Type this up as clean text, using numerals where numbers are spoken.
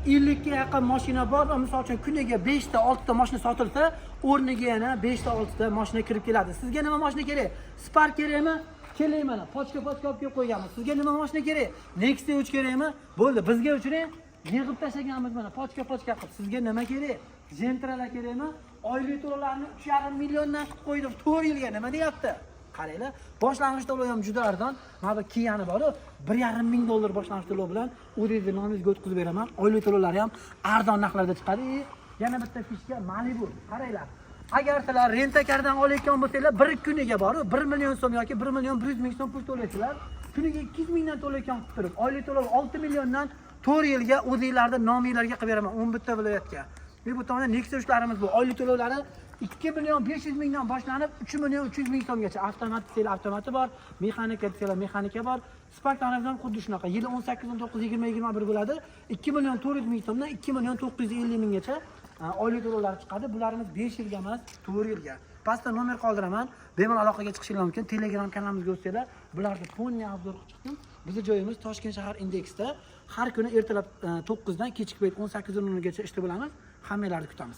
50 ga yaqin mashina bor va misol uchun kuniga 5 ta 6 ta mashina sotilsa, o'rniga yana 5 ta 6 ta mashina kirib keladi. Sizga nima mashina kerak? Spark kerakmi? Keling mana, pochka olib kelib qo'yganmiz. Sizga nima mashina kerak? Nexia 3 kerakmi? Bo'ldi, bizga o'chiring. Yig'ib tashlaganmiz mana, pochka qilib. Sizga nima kerak? Gentralar kerakmi? Oylik to'lovlarni 3,5 milliondan qilib qo'ydim. 4 yilga nima deyapti? Qaranglar, boshlang'ich to'lov ham juda arzon. Mana bu Kia'ni bor, $1,5 ming boshlang'ich to'lov bilan o'zingizni nomingizga o'tkazib beraman. Oylik to'lovlari ham arzon narxlarda chiqadi. Yana bitta fishka Malibu. Qaranglar. Agar sizlar rentakardan olayotgan bo'lsanglar, bir kuniga bor, 1 million so'm yoki 1 million 100 ming so'm pul to'laysizlar. Kuniga 200 mingdan to'layotgan qilib turib, oylik to'lov 6 milliondan 4 yilga o'zingizlarda nomingizlarga qilib beraman 11 ta viloyatga. Bu tomonda Nexia 3'larimiz bu. Oylik to'lovlari 2 million 500 mingdan boshlanib 3 million 300 ming so'mgacha. Avtomati bor, mexanika bor. Spark tanafdan xuddi shunaqa. Yili 18, 19, 20, 21 bo'ladi. 2 million 400 ming so'mdan 2 million 950 minggacha oylik to'lovlar chiqadi. Bularimiz 5 yilga emas, 4 yilga. Pastda nomer qoldiraman. Bemalol aloqaga chiqishingiz mumkin. Telegram kanalimizga o'tsanglar, bularni полный obzor qilib chiqdim. Bizning joyimiz Toshkent shahar indeksda. Har kuni ertalab 9 dan kechki payt 18:00 gacha ishda bo'lamiz. Hammalarni kutamiz.